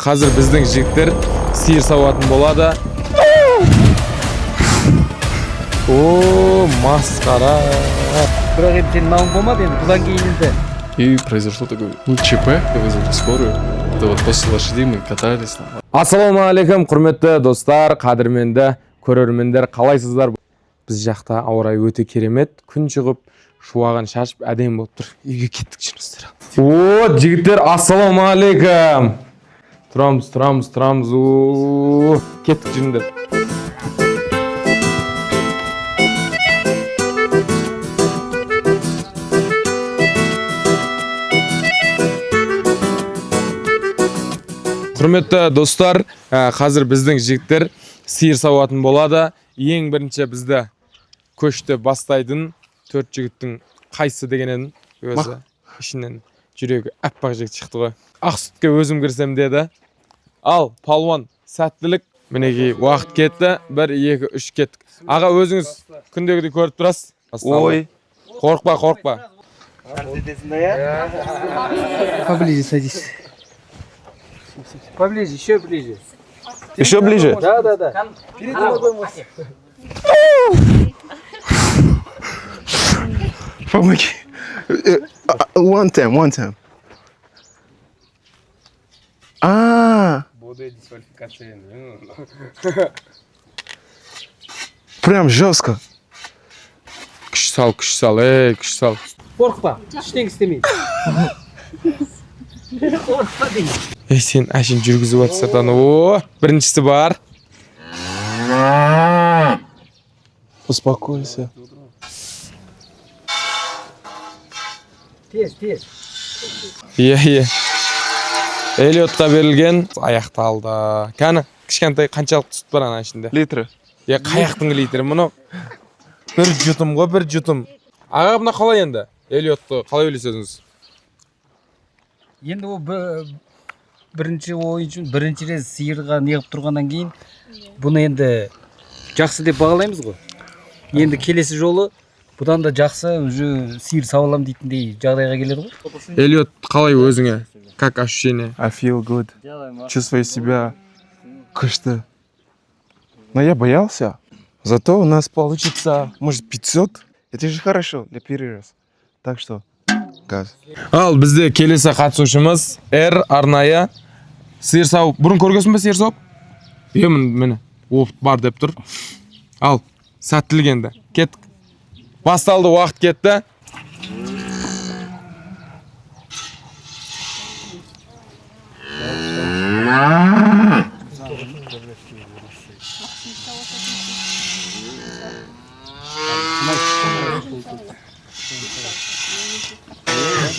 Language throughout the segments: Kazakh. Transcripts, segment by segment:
Қазір біздің жігіттер сиыр сауатын болады. О, масқара. Бірақ енді сен мынауың болмады енді, бұдан кейін енді. И произошло такое ЧП, вызвали скорую. Это вот после лошадей мы катались. Ассалаумағалейкум, құрметті достар, қадірменді көрермендер, қалайсыздар? Біз жақта ауа райы өте керемет, күн шығып, шуағын шашып, әдемі болып тұр. Үйге кеттік жүріңіздер. О, жігіттер, ассалаумағалейкум. Тұрамыз. О, кеттік жүріңдер. Құрметті достар, қазір біздің жігіттер сиыр сауатын болады. Ең бірінші бізді көшті бастайдың 4 жігіттің қайсы дегенен өзі ішінен жүрегі әппақ жігіт шықты ғой. Ақ сүтке өзім кірсем деді. Ал, палуан, сәттілік. Мінекей уақыт кетті. 1, 2, 3 кеттік. Аға, өзіңіз күндегідей көріп тұрасыз. Ой. Қорықпа. Поближе садись. Поближе, еще ближе. Еще ближе? Да. Перед ногой мой. Помоги. One time. Прям жестко. Күш сал. Күш сал. Қорықпа, ештеңе істемейді. Қорықпа дейін. Сен әшін жүргізіп атсырдан. О, біріншісі бар. Успокойся. Тез. Иә. Элиотқа берілген аяқталды. Кәні, кішкентай қаншалық сүт бар ана ішінде? Литры. Қаяқтың литрі мұны? Бір жұтым. Аға, бұна қалай енді? Элиотты қалай өлесіңіз? Енді ол бірінші ойыншы, бірінші рет сиырға неғып тұрғаннан кейін, бұны енді жақсы деп бағалаймыз ғой. Енді келесі жолы бұдан да жақсы уже сиыр сауалам дейтіндей жағдайға келеді ғой. Элиот, қалай өзіңе? Как ощущение? I feel good. Чувствую себя күшті. Но я боялся. Зато у нас получится, может, 500. Это же хорошо для первый раз. Так что, газ. Ал, бізде келесі қатысушымыз арнайы сиыр сауып. Бұрын көргесің бе сиыр сауып? Міне, опыт бар деп тұр. Ал, сәттілік енді. Кеттік. Басталды, уақыт кетті.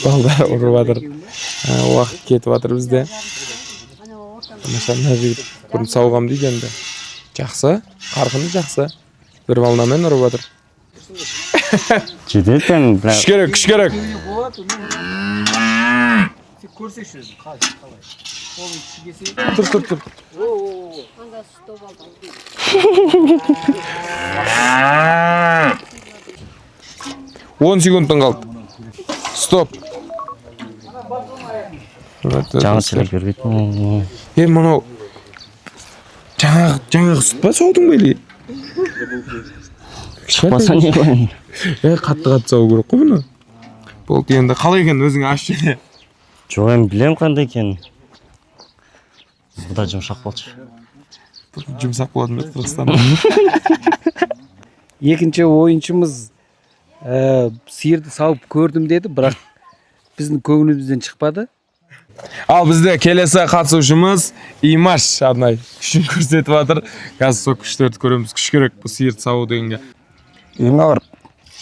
Балдар ұрып жатыр. Уақыт кетіп жатыр бізде. Мына жігіт бұрын сауғам дейді енді. Жақсы, қарқынды жақсы. Бір волнамен ұрып жатыр. Жететін, бірақ... Күш керек. Сен көрсекші өзің, қалай. Қолың кіші кесе. Тұр. 10 секундтан қалды. Стоп. Жаңа сілік бербейтін. Мынау жаңағы сүт па саудың бәлі? Шықпаса не қойын? Қатты сау керек қой бұны. Болды енді, қалай екен өзің ашшы? Жоқ, мен білем қандай екен. Бұда жұмсақ болшы. Жұмсақ болады ма Қырғызстанда? Екінші ойыншымыз сиырды сауып көрдім деді, бірақ біздің көңілімізден шықпады. Ал бізде келесі қатысушымыз Имаш арнай күшін көрсетіп жатыр. Қазір сол күштерді көреміз. Күш керек бұл сиырды сауы дегенге. Мыналар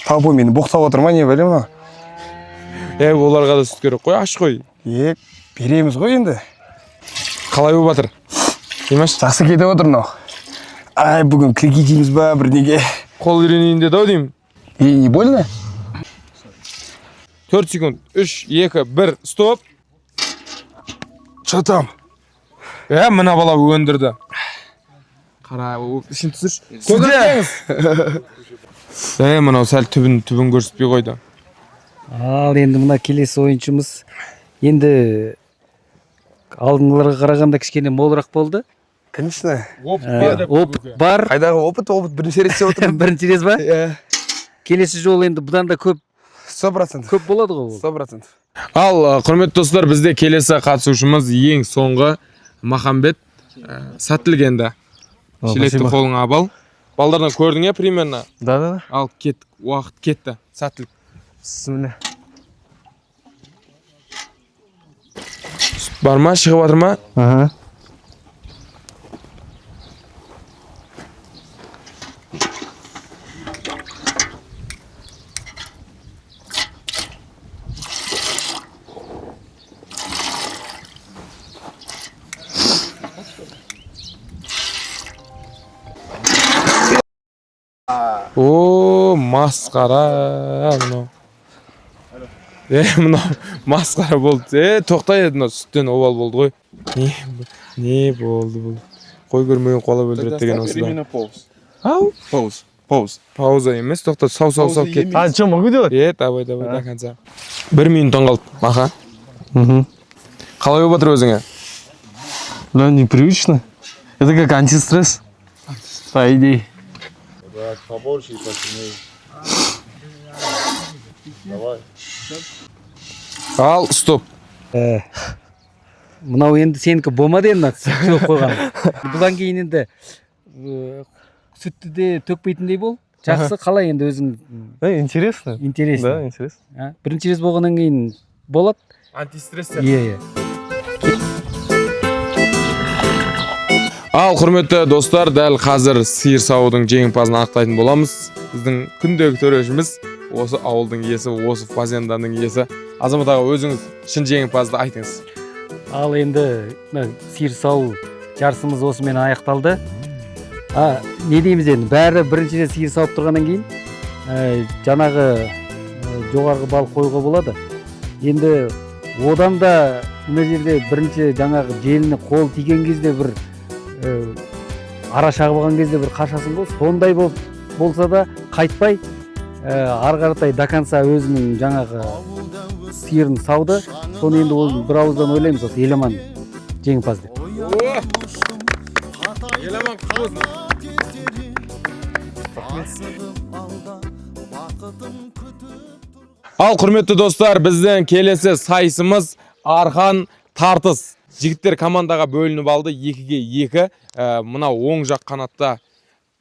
табу мені боқтап отыр ма не бәле ма? Оларға да сүт керек қой, аш қой. Береміз ғой енді. Қалай болып жатыр? Имаш? Жақсы кетіп отыр мынау. Ай, бүгін клики дейміз ба бірдеңе. Қол үйренейін деді ау деймін. Не больно? 4 секунд. 3, 2, 1, стоп. Что там? Мына бала өндірді. Қара, ішін түсірші. Көзде! Мынау сәл түбін көрсетпей қойды. Ал енді мына келесі ойыншымыз енді алдыңғыларға қарағанда кішкене молырақ болды. Конечно. Опыт бар. Қайдағы опыт бірінші рет істеп отырмын. Бірінші рет ба? Иә. Келесі жолы енді бұдан да көп 100%. болады ғой ол. 100%. Ал құрметті достар, бізде келесі қатысушымыз ең соңғы Махамбет сәттілгенді. Шелекті қолыңа абал. Балдардан көрдің е примерно? Да. Ал кеттік, уақыт кетті. Сәттілік. Бисмилля. Бар ма, шығып жатыр ма? Ага. О, масқара мынау. Мынау масқара болды. Тоқтай еді, мынау сүттен овал болды ғой. Не болды бұл? Қой көрмеген қола өлдіреді деген осы да. Ау? Пауза емес, тоқта, сау кет. А, что, могу делать? Давай, до конца. 1 минуттан қалды, Маха. Қалай болып жатыр өзіңе? Да, непривычно. Это как антистресс. По идее. Ал, стоп. Мынау енді сенікі болмады енді сөп қойған. Бұдан кейін енді сүтті де төкпейтіндей бол. Жақсы, қалай енді өзің? Интересно. Интересно. Да, интересно. Бірінші рет болғаннан кейін болады? Антистресс. Иә. Ал, құрметті достар, дәл қазір сиыр саудың жеңімпазын анықтайтын боламыз. Біздің күндегі төрешіміз осы ауылдың иесі, осы фазенданың иесі. Азамат аға, өзіңіз шын жеңімпазды айтыңыз. Ал енді сиыр сау жарысымыз осымен аяқталды. Не дейміз енді, бәрі бірінші рет сиыр сауып тұрғаннан кейін жаңағы жоғарғы балық қоюға болады. Енді одан да мына жерде бірінші жаңағы желіні қол тиген кезде бір ара шағылған кезде бір қашасын ғой, сондай болса да қайтпай ары қаратай до конца өзінің жаңағы сиырын сауды. Соны енді ол бір ауыздан ойлаймыз, осы Еламан жеңімпаз деп. Еламан құтты болсын. Ал, құрметті достар, біздің келесі сайысымыз арқан тартыс. Жігіттер командаға бөлініп алды, 2-2. Мына оң жақ қанатта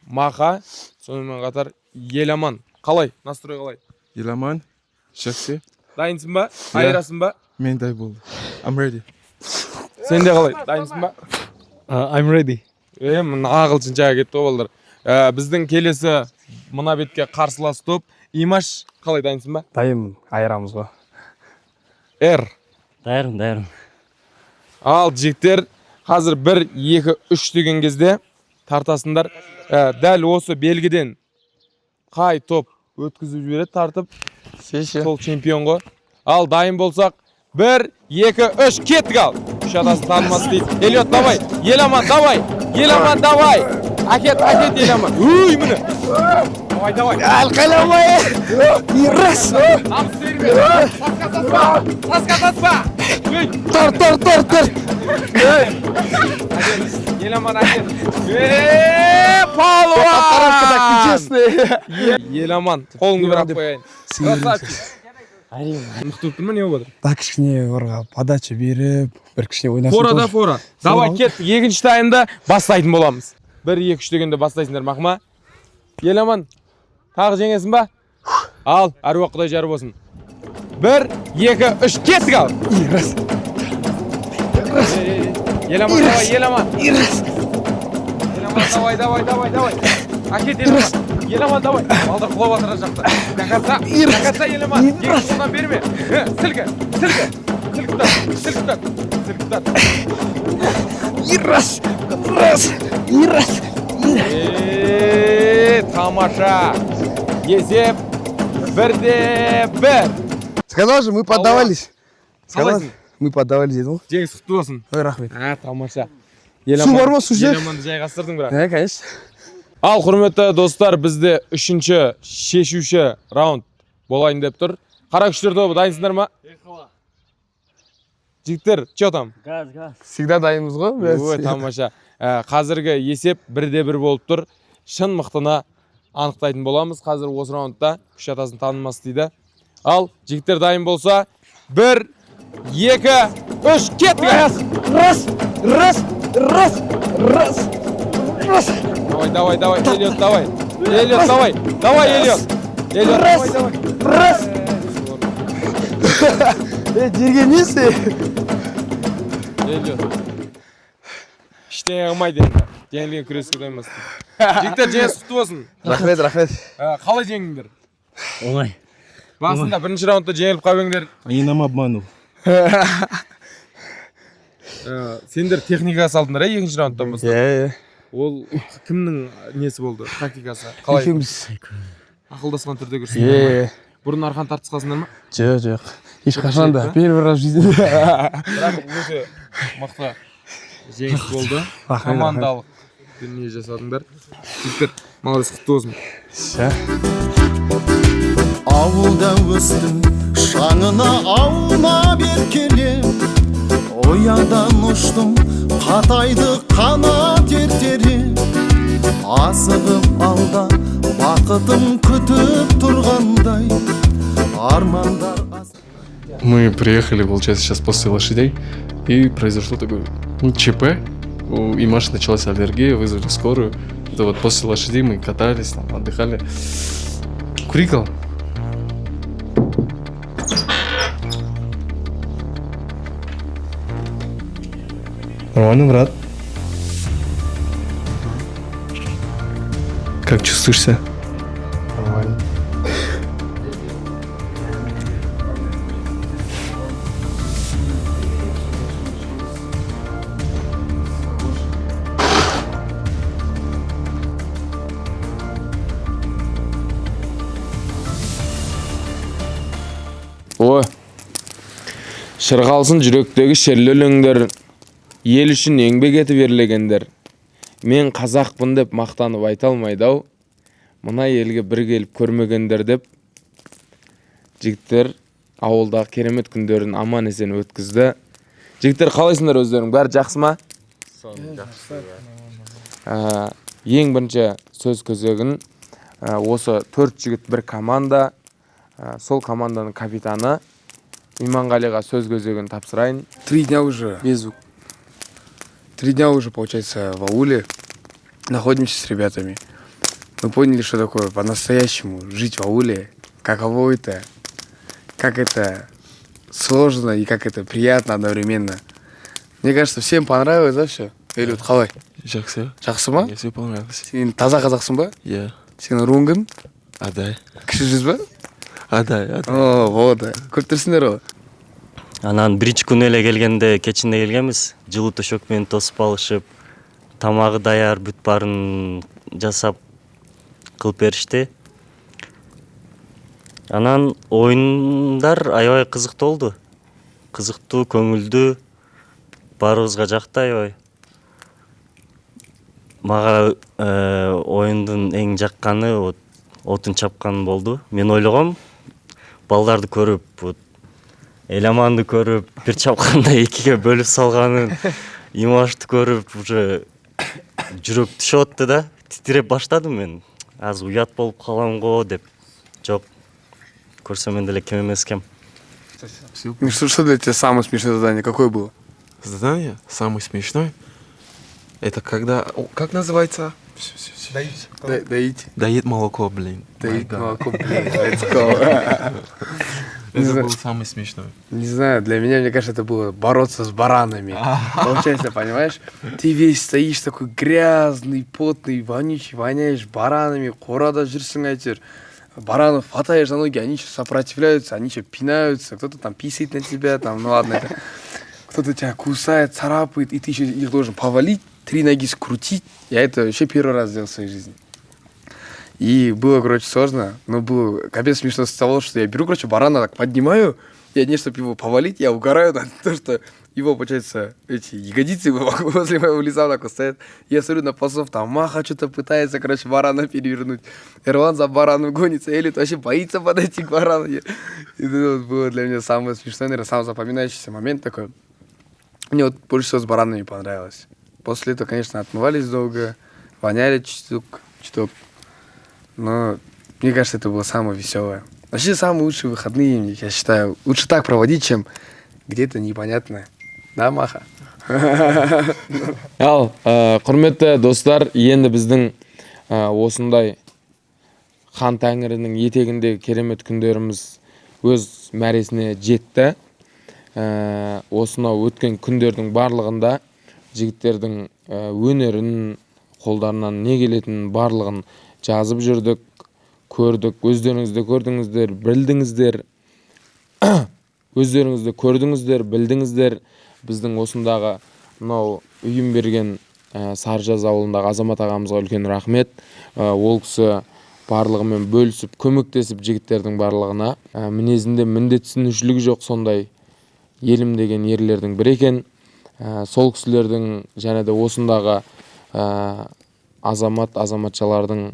Маха, сонымен қатар Еламан. Қалай? Настрой қалай? Еламан, жақсы. Дайынсың ба? Айырасың ба? Мен дай болды. I'm ready. Сен де қалай? Дайынсың ба? I'm ready. Мына ағылшыншаға кетті ғой балдар. Біздің келесі мына бетке қарсылас топ Имаш. Қалай, дайынсың ба? Дайын, айырамыз ғой. Дайырым. Ал, жігіттер, қазір 1, 2, 3 деген кезде тартасындар. Дәл осы белгіден қай топ өткізіп жібереді тартып, сол чемпион ғой. Ал, дайын болсақ, 1, 2, 3, кеттік ал. Үш атасын танымас дейді. Элиот, давай. Еламан, давай. Еламан, давай. Әкет, Еламан. Міне. Давай. Алқайламай. Ирас. Намыс берме. Тасқа таспа. Тар. Еламан, әкет. Палуан. Еламан, қолыңды бір ап қояйын. Красавчик. Мықты тұрма, не болып отыр? Так кішкене орға подача беріп, бір кішкене ойнасын. Фора. Давай, кеттік. Екінші тайымда бастайтын боламыз. 1, 2, 3 дегенде бастайсыңдар, Махма. Еламан, тағы жеңесің ба? Ал, әруақ құдай жары болсын. 1, 2, 3, кеттік ал. Еламан, давай, Еламан. Еламан, давай. Әкет, Еламан. Еламан, давай. Балдар құлап атыра жақта. Дақатса, Еламан. Екі қолдан берме. Сілгі. Ирас. Тамаша. Есеп 1-1. Сказал же, мы поддавались. Қалайсың? Мы поддавались, дедім. Жеңіс құтты болсын. Ой, рахмет. Тамаша. Су бар ма, су жер? Еламанды жайғастырдың бірақ. Конечно. Ал, құрметті достар, бізде 3-ші шешуші раунд болайын деп тұр. Қара күштер тобы дайынсыңдар ма? Жігіттер, че там? Газ, газ. Всегда дайынбыз ғой. Ой, тамаша. Қазіргі есеп 1-1 болып тұр. Шын мықтына анықтайтын боламыз. Қазір осы раундта күш атасын танымас дейді. Ал, жігіттер дайын болса, 1, 2, 3, кеттік! Давай, Элиот, давай. Элиот, давай. Давай, Элиот. Элиот, давай. Жерге несі? Элиот. Іштен қылмайды енді. Жеңілген күреске дайынбас. Жігіттер, жеңіс құтты болсын. Рахмет. Қалай жеңдіңдер? Оңай. Басында бірінші раундта жеңіліп қалбеңдер. И нам обманул. Сендер техника салдыңдар, екінші раундтан бастап. Иә. Ол кімнің несі болды? Тактикасы. Қалай? Екеуміз. Ақылдасқан түрде көрсіңдер ма? Бұрын арқан тартысқасыңдар ма? Жоқ. Ешқашан да. Первый раз в жизни. Бірақ өте мықты жеңіс болды. Командалық дүние жасадыңдар. Жігіттер, молодец, құтты болсын. Ауылда өстім, шаңына аунап еркелеп, оядан ұштым, қатайды қанат ертереп, асығып алда бақытым күтіп тұрғандай, армандар Мы приехали, получается, сейчас после лошадей, и произошло такое ЧП. У Имаши началась аллергия, вызвали скорую. Это вот после лошадей мы катались, там, отдыхали. Курикал. Нормально, брат. Как чувствуешься? Нормально. Ой, шырғалсын жүректегі шерлі өлеңдер, ел үшін еңбек етіп ерлегендер. Мен қазақпын деп мақтанып айта алмайды-ау, мына елге бір келіп көрмегендер деп. Жігіттер ауылдағы керемет күндерін аман есен өткізді. Жігіттер, қалайсыңдар өздерің? Бәрі жақсы ма? Ең бірінші сөз көзегін осы 4 жігіт бір команда, сол команданың капитаны Иманғалиға сөз көзегін тапсырайын. 3 дня уже без звук. 3 дня уже, получается, в ауле находимся с ребятами. Мы поняли, что такое по-настоящему жить в ауле, каково это, как это сложно и как это приятно одновременно. Мне кажется, всем понравилось, да, все? Элиот, қалай? Жақсы. Жақсы ма? Мне все понравилось. Сен таза қазақсың ба? Я. Сен рунгын? Адай. Кіші жүз ба? Адай. О, вот. Көп тұрсыңдар ғой. Анан биринчи күнү эле келгенде кечинде келгенбиз. Жылуу төшөк менен тосуп алышып, тамагы даяр бүт баарын жасап кылып беришти. Анан оюндар аябай кызыктуу болду. Кызыктуу, көңүлдүү, баарыбызга жакты аябай. Мага оюндун эң жакканы отун чапкан болду. Мен ойлогом, балдарды көрүп, Эламанды көрүп, бир чапканда экиге бөлүп салганын, Имашты көрүп, уже жүрөк түшүп атты да, титиреп баштадым мен. Аз уят болуп калам го деп. Жок. Көрсөм мен деле кем эмес экен. Ну что для тебя самое смешное задание? Какое было? Задание самое смешное. Это когда... Как называется? Доить. Доит молоко, блин. Доить молоко, блин. Это был самый смешной. Не знаю, для меня, мне кажется, это было бороться с баранами. Получается, понимаешь? Ты весь стоишь такой грязный, потный, вонючий, воняешь баранами, қорада жүрсің әйтеуір. Баранов хватаешь за ноги, они еще сопротивляются, они еще пинаются, кто-то там писает на тебя, там, ну ладно, это... Кто-то тебя кусает, царапает, и ты еще их должен повалить, 3 ноги скрутить. Я это вообще первый раз сделал в своей жизни. И было, короче, сложно, но было капец смешно с того, что я беру, короче, барана, так поднимаю, и не чтобы его повалить, я угораю на то, что его, получается, эти ягодицы возле моего лица так вот стоят. Я смотрю на пасов, там Маха что-то пытается, короче, барана перевернуть. Эрлан за бараном гонится, Элит вообще боится подойти к барану. И это вот было для меня самое смешное, наверное, самый запоминающийся момент такой. Мне вот больше всего с баранами понравилось. После этого, конечно, отмывались долго, воняли чуток. Но мне кажется, это было самое веселое. Вообще, самые лучшие выходные, я считаю, лучше так проводить, чем где-то непонятное. Да, Маха? Ал, құрметті достар, енді біздің осындай хан тәңірінің етегіндегі керемет күндеріміз өз мәресіне жетті. Осынау өткен күндердің барлығында жігіттердің өнерін, қолдарынан не келетінін барлығын жазып жүрдік, көрдік. Өздеріңіз де көрдіңіздер, білдіңіздер. Өздеріңіз де көрдіңіздер, білдіңіздер. Біздің осындағы мынау үйін берген Саржаз ауылындағы Азамат ағамызға үлкен рахмет. Ол кісі барлығымен бөлісіп, көмектесіп жігіттердің барлығына. Мінезінде міндетсінушілігі жоқ, сондай елім деген ерлердің бірі екен. Сол кісілердің және де осындағы азаматшалардың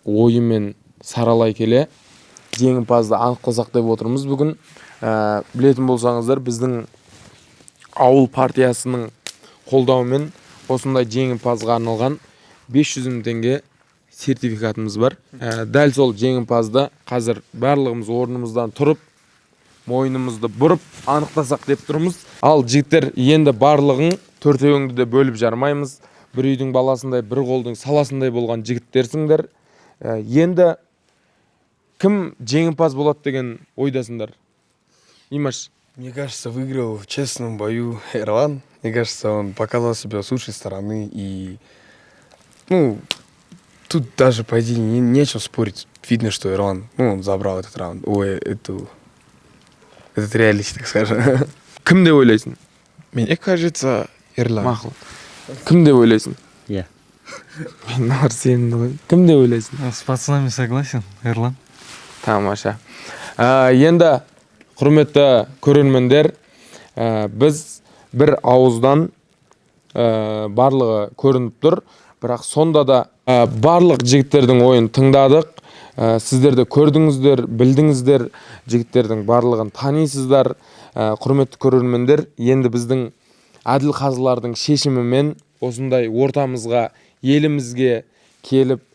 ойымен саралай келе жеңімпазды анықтасақ деп отырмыз бүгін. Білетін болсаңыздар, біздің ауыл партиясының қолдауымен осындай жеңімпазға арналған 500 мың теңге сертификатымыз бар. Дәл сол жеңімпазды қазір барлығымыз орнымыздан тұрып, мойнымызды бұрып анықтасақ деп тұрмыз. Ал жігіттер, енді барлығын төртеуіңді де бөліп жармаймыз. Бір үйдің баласындай, бір қолдың саласындай болған жігіттерсіңдер. Енді кім жеңімпаз болады деген ойдасыңдар? Имаш? Мне кажется, выиграл в честном бою Эрлан. Мне кажется, он показал себя с лучшей стороны. И, тут даже, по идее, нечего спорить. Видно, что Эрлан, он забрал этот раунд. Этот реалист, так скажем. Кім деп ойлайсың? Мне кажется, Эрлан. Мақұл. Кім деп ойлайсың? Я. Мен нар сенімді ғой. Кім деп ойлайсың? С пацанами согласен, Эрлан. Тамаша. Енді құрметті көрермендер, біз бір ауыздан барлығы көрініп тұр, бірақ сонда да барлық жігіттердің ойын тыңдадық. Сіздер де көрдіңіздер, білдіңіздер, жігіттердің барлығын танисыздар. Құрметті көрермендер, енді біздің әділ қазылардың шешімімен осындай ортамызға, елімізге келіп,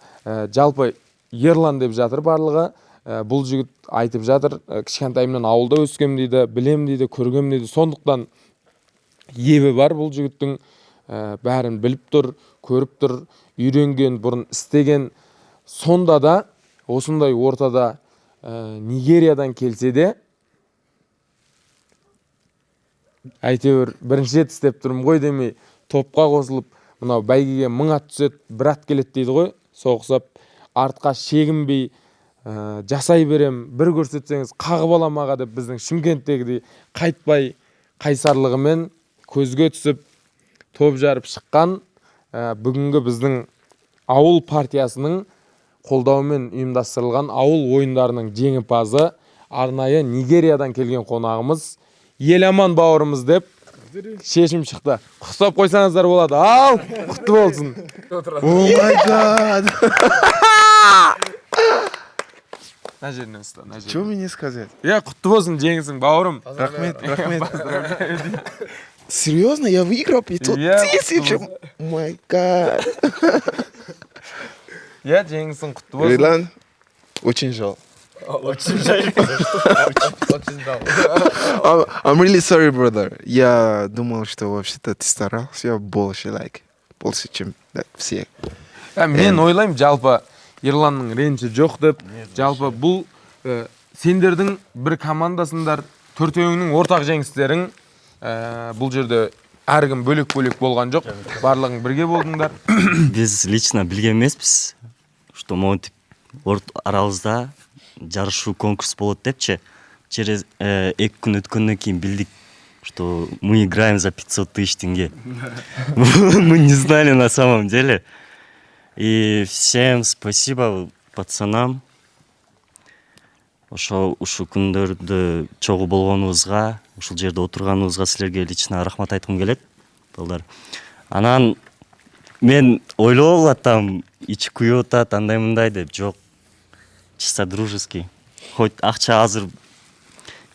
жалпы Ерлан деп жатыр барлығы. Бұл жігіт айтып жатыр, кішкентайымнан ауылда өскем дейді, білем дейді, көргем дейді. Сондықтан ебі бар бұл жігіттің, бәрін біліп тұр, көріп тұр, үйренген, бұрын істеген. Сонда да осындай ортада Нигериядан келсе де, әйтеуір бірінші рет істеп тұрмын ғой демей, топқа қосылып, мынау бәйгеге 1000 ат түседі, 1 ат келеді дейді ғой. Соғысып, артқа шегінбей жасай берем, бір көрсетсеңіз қағып алам аға деп біздің Шымкенттегідей қайтпай қайсарлығымен көзге түсіп топ жарып шыққан бүгінгі біздің ауыл партиясының қолдауымен ұйымдастырылған ауыл ойындарының жеңімпазы арнайы Нигериядан келген қонағымыз Еламан бауырымыз деп шешім шықты. Құттықтап қойсаңыздар болады. Ал, құтты болсын. О май гад! На жеріне ұста, на жеріне. Что мне сказать? Құтты болсын, жеңісің, бауырым. Рахмет. Серьезно? Я выиграл 500 тысяч? О май гад! Жеңісің, құтты болсын. Эрлан, очень жаль. I'm really sorry, brother. Я думал, что вообще-то ты старался больше, чем все. Мен ойлаймын, жалпы Ерланның ренжі жоқ деп, жалпы бұл сендердің бір командасындар, төртеуіңнің ортақ жеңістерің, бұл жерде әркім бөлек-бөлек болған жоқ, барлығың бірге болдыңдар. Біз лично білген емеспіз, что монтип аралызда жарышу конкурс болады депче. Через 2 күн өткеннен кейін білдік, что мы играем за 500 тысяч тенге. Мы не знали на самом деле. И всем спасибо пацанам. Ушу күндөрдө чогуу болгонуңузга, ушул жерде отурганыңызга силерге лично рахмат айткым келет, балдар. Анан мен ойлоп атам, ичи күйүп атат, андай мындай деп, жок. Чисто дружеский. Хоть акча азыр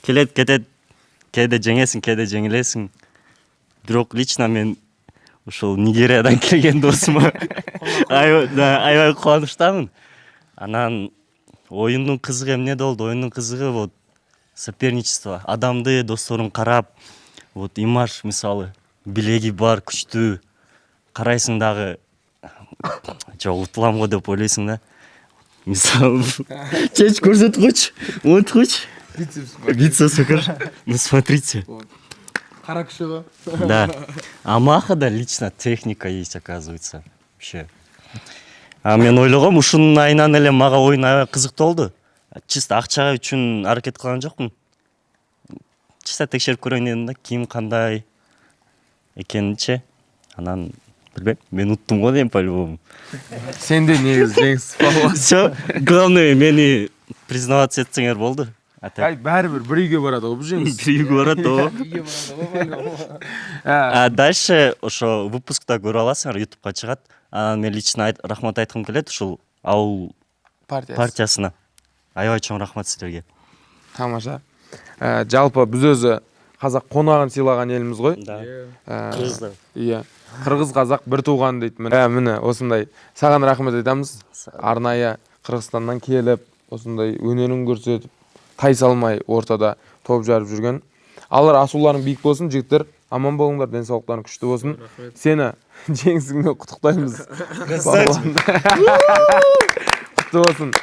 келет кетет, кээде жеңесиң, кээде жеңилесиң. бирок лично мен ушул Нигериядан келген досума аябай кубанычтамын. Анан оюндун кызыгы эмнеде болду? Оюндун кызыгы вот соперничество. Адамды досторун карап, вот имаж мисалы, билеги бар, күчтүү. Карайсың дагы жок утулам го деп ойлойсуң да. Мисалы, чеч көрсөтүп койчу. Монтип койчу. Бицепс покажи. Ну смотрите. Кара киши го. Да. А Махада лично техника есть, оказывается. Вообще. А мен ойлогом ушунун айынан эле мага оюн аябай кызыктуу болду. Чисто акча үчүн аракет кылган жокмун. Чисто текшерип көрөйүн дедим да, ким кандай экенинчи. Анан билбейм, мен уттум го дейм по-любому. Сенде негизи жеңиз болду. Всё, главное мени признаваться этсеңер болду. Ай, бәрібір бір үйге барады ғой бұл жеңіс. Бір үйге барады о. А дальше ошо выпускта көрө аласыңар, ютубка чыгат. Анан мен лично рахмат айткым келет ушул ауыл партиясына. Аябай чоң рахмат силерге. Тамаша. Жалпы біз өзі қазақ қонағын сыйлаган еліміз ғой. Да. Кыргыздар. Иә. Қырғыз қазақ бір туған дейді. Міне осындай саған рахмет айтамыз. Арнайы Қырғызстаннан келіп, осындай өнерін көрсетіп, тайсалмай ортада топ жарып жүрген. Алар асуларың биік болсын, жігіттер. Аман болыңдар, денсаулықтарың күшті болсын. Сені жеңісіңмен құттықтаймыз. Құтты болсын.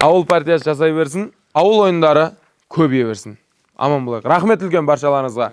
Ауыл партиясы жасай берсін, ауыл ойындары көбейе берсін. Аман болайық. Рахмет үлкен баршаларыңызға.